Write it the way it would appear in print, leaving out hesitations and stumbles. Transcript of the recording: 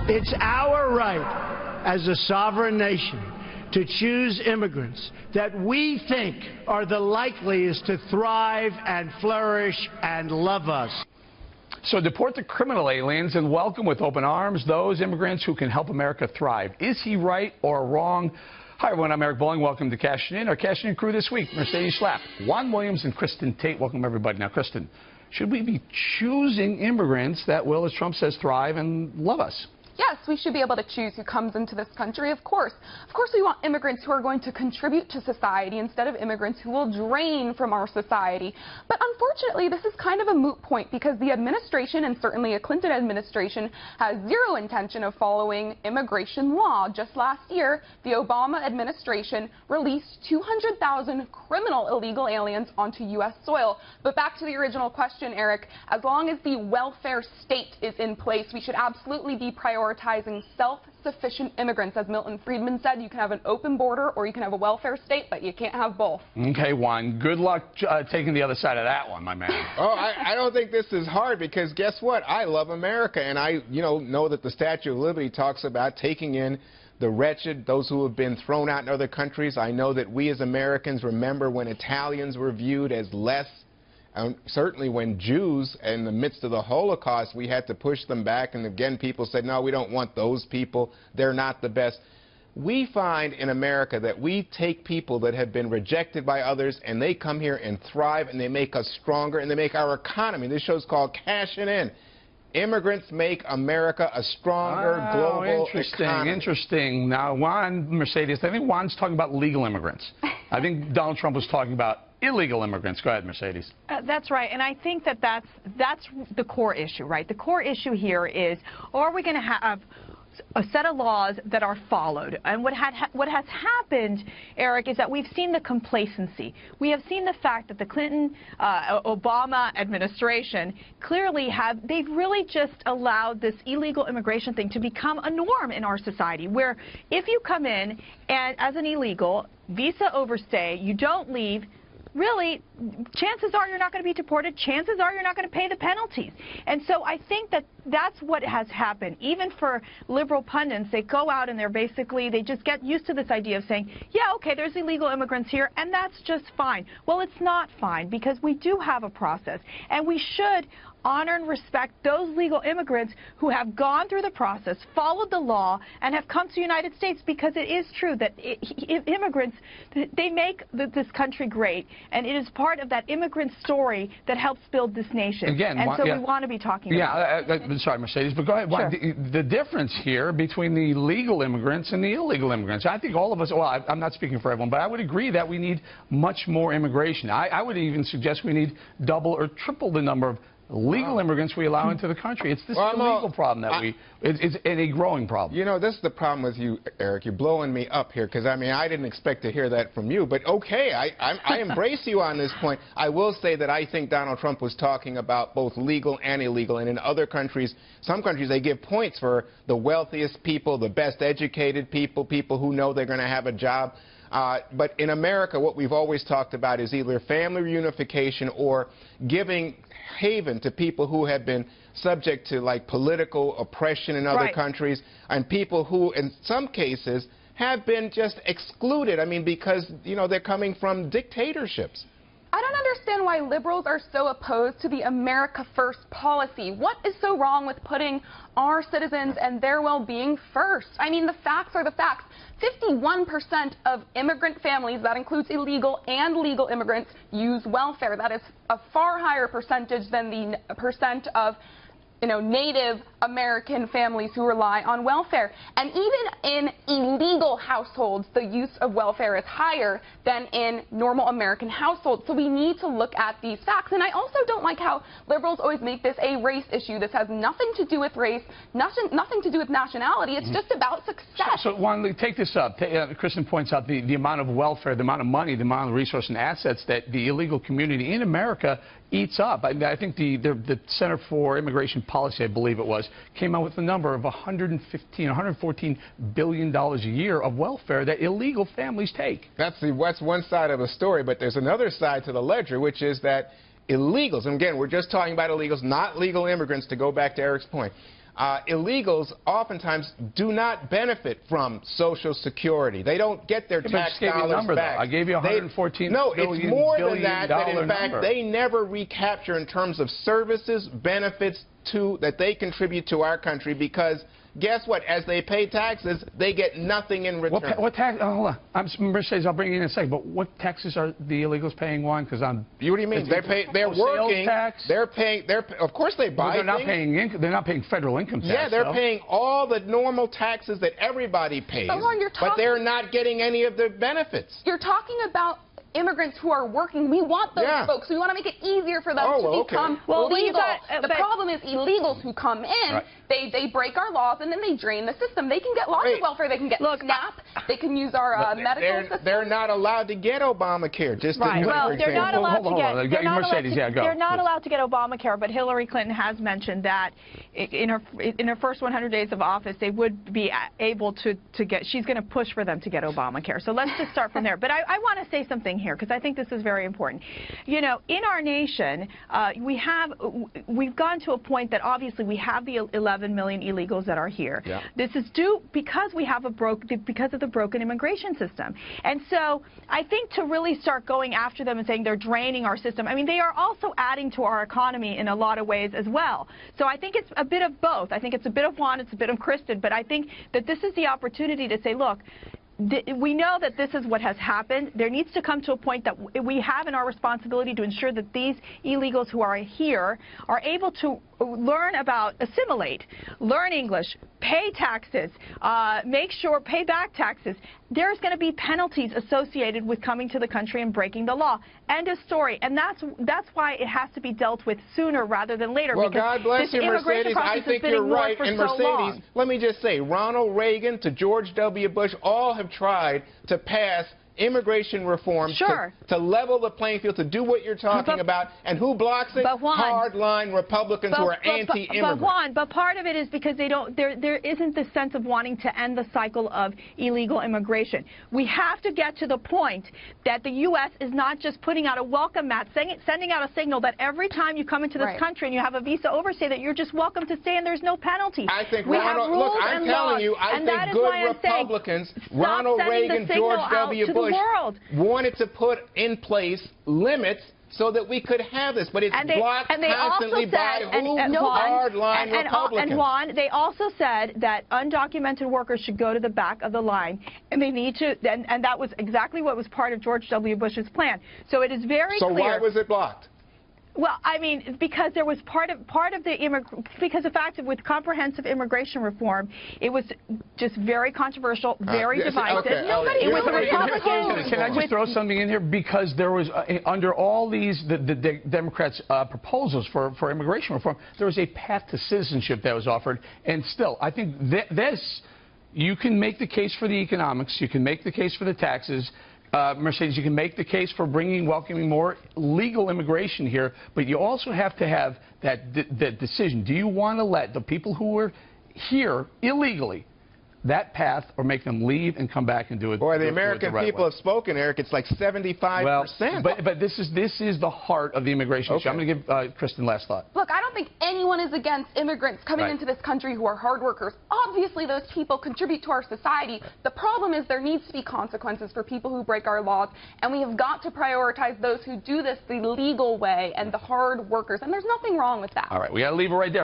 It's our right as a sovereign nation to choose immigrants that we think are the likeliest to thrive and flourish and love us. So deport the criminal aliens and welcome with open arms those immigrants who can help America thrive. Is he right or wrong? Hi, everyone. I'm Eric Bolling. Welcome to Cashing In. Our Cashing In crew this week, Mercedes Schlapp, Juan Williams, and Kristen Tate. Welcome, everybody. Now, Kristen, should we be choosing immigrants that will, as Trump says, thrive and love us? Yes, we should be able to choose who comes into this country, of course. Of course, we want immigrants who are going to contribute to society instead of immigrants who will drain from our society. But unfortunately, this is kind of a moot point because the administration, and certainly a Clinton administration, has zero intention of following immigration law. Just last year, the Obama administration released 200,000 criminal illegal aliens onto U.S. soil. But back to the original question, Eric, as long as the welfare state is in place, we should absolutely be prioritizing self-sufficient immigrants. As Milton Friedman said, you can have an open border or you can have a welfare state, but you can't have both. Okay, Juan, good luck taking the other side of that one, my man. Oh, I don't think this is hard because guess what? I love America, and I know that the Statue of Liberty talks about taking in the wretched, those who have been thrown out in other countries. I know that we as Americans remember when Italians were viewed as less. Certainly when Jews, in the midst of the Holocaust, we had to push them back. And again, people said, no, we don't want those people. They're not the best. We find in America that we take people that have been rejected by others, and they come here and thrive, and they make us stronger, and they make our economy. This show's called Cashing In. Immigrants make America a stronger global economy. Interesting. Now, Juan, Mercedes, I think Juan's talking about legal immigrants. I think Donald Trump was talking about illegal immigrants. Go ahead, Mercedes. That's right, and I think that that's the core issue, right? The core issue here is, are we going to have a set of laws that are followed? And what has happened, Eric, is that we've seen the complacency. We have seen the fact that the Clinton, Obama administration clearly they've really just allowed this illegal immigration thing to become a norm in our society, where if you come in and as an illegal, visa overstay, you don't leave, really, chances are you're not going to be deported. Chances are you're not going to pay the penalties. And so I think that that's what has happened. Even for liberal pundits, they go out and they just get used to this idea of saying, yeah, okay, there's illegal immigrants here, and that's just fine. Well, it's not fine because we do have a process, and we should honor and respect those legal immigrants who have gone through the process, followed the law, and have come to the United States, because it is true that immigrants, they make this country great, and it is part of that immigrant story that helps build this nation. Again, and so we want to be talking about it. Sorry, Mercedes, but go ahead. Sure. The difference here between the legal immigrants and the illegal immigrants, I think all of us, well, I'm not speaking for everyone, but I would agree that we need much more immigration. I would even suggest we need double or triple the number of legal immigrants we allow into the country. It's this illegal problem that it's a growing problem. You know, this is the problem with you, Eric. You're blowing me up here because, I mean, I didn't expect to hear that from you. But, okay, I embrace you on this point. I will say that I think Donald Trump was talking about both legal and illegal. And in other countries, some countries, they give points for the wealthiest people, the best educated people, people who know they're going to have a job. But in America, what we've always talked about is either family reunification or giving haven to people who have been subject to, like, political oppression in other countries, and people who, in some cases, have been just excluded. I mean, because, they're coming from dictatorships. I don't understand why liberals are so opposed to the America First policy. What is so wrong with putting our citizens and their well-being first? I mean, the facts are the facts. 51% of immigrant families, that includes illegal and legal immigrants, use welfare. That is a far higher percentage than the percent of Native American families who rely on welfare. And even in illegal households, the use of welfare is higher than in normal American households. So we need to look at these facts. And I also don't like how liberals always make this a race issue. This has nothing to do with race, nothing to do with nationality. It's just about success. So Juan, take this up. Kristen points out the amount of welfare, the amount of money, the amount of resources and assets that the illegal community in America eats up. I think the Center for Immigration Policy, I believe it was, came out with a number of $114 billion a year of welfare that illegal families take. That's one side of the story, but there's another side to the ledger, which is that illegals, and again, we're just talking about illegals, not legal immigrants, to go back to Eric's point. illegals oftentimes do not benefit from Social Security. They don't get their tax dollars back. I gave you $114 No, it's more than that in fact, number. they never recapture in terms of services, benefits that they contribute to our country, because guess what? As they pay taxes, they get nothing in return. What tax? Oh, hold on. Mercedes, I'll bring you in a second. But what taxes are the illegals paying? One, because I'm. What do you mean? They're working. Tax? They're paying. Of course, they buy. They're not paying. They're not paying federal income tax. Yeah, they're paying all the normal taxes that everybody pays. But they're not getting any of the benefits. You're talking about immigrants who are working. We want those folks. We want to make it easier for them to become legal. The problem is illegals who come in, they break our laws, and then they drain the system. They can get lots of welfare. They can get SNAP. They can use our medical system. They're not allowed to get Obamacare. Just well, they're not allowed to get. They're not allowed to get Obamacare. But Hillary Clinton has mentioned that in her first 100 days of office, they would be able to get. She's going to push for them to get Obamacare. So let's just start from there. But I want to say something here, because I think this is very important. You know, in our nation, we've gone to a point that obviously we have the 11 million illegals that are here. Yeah. This is due because we have because of the broken immigration system. And so I think to really start going after them and saying they're draining our system, I mean, they are also adding to our economy in a lot of ways as well. So I think it's a bit of both. I think it's a bit of Juan, it's a bit of Kristen, but I think that this is the opportunity to say, look, we know that this is what has happened. There needs to come to a point that we have in our responsibility to ensure that these illegals who are here are able to assimilate, learn English, pay taxes, pay back taxes. There's going to be penalties associated with coming to the country and breaking the law. End of story. And that's why it has to be dealt with sooner rather than later. Well, God bless you, Mercedes. I think you're right. And Mercedes, let me just say, Ronald Reagan to George W. Bush all have tried to pass immigration reform to level the playing field, to do what you're talking about. And who blocks it? Hardline Republicans who are anti-immigrant. But part of it is because there isn't the sense of wanting to end the cycle of illegal immigration. We have to get to the point that the U.S. is not just putting out a welcome mat, sending out a signal that every time you come into this country and you have a visa overstay, that you're just welcome to stay and there's no penalty. I think look, I'm telling you, I think good Republicans, Ronald Reagan, George W. Bush, wanted to put in place limits so that we could have this, but it's blocked constantly by hardline Republicans. And Juan, they also said that undocumented workers should go to the back of the line, and they need to, and that was exactly what was part of George W. Bush's plan. So it is very clear. So why was it blocked? Well, I mean, because there was because the fact that with comprehensive immigration reform, it was just very controversial, very divisive. It was Republicans. Can I just throw something in here? Because there was under all these the Democrats' proposals for immigration reform, there was a path to citizenship that was offered, and still, I think this, you can make the case for the economics, you can make the case for the taxes. Mercedes, you can make the case for welcoming more legal immigration here, but you also have to have that decision. Do you want to let the people who are here illegally that path, or make them leave and come back and do it? Boy, the American people have spoken, Eric. It's like 75%. Well, but this is the heart of the immigration issue. I'm going to give Kristen last thought. Look, I don't think anyone is against immigrants coming into this country who are hard workers. Obviously, those people contribute to our society. The problem is there needs to be consequences for people who break our laws, and we have got to prioritize those who do this the legal way and the hard workers, and there's nothing wrong with that. All right, we got to leave it right there.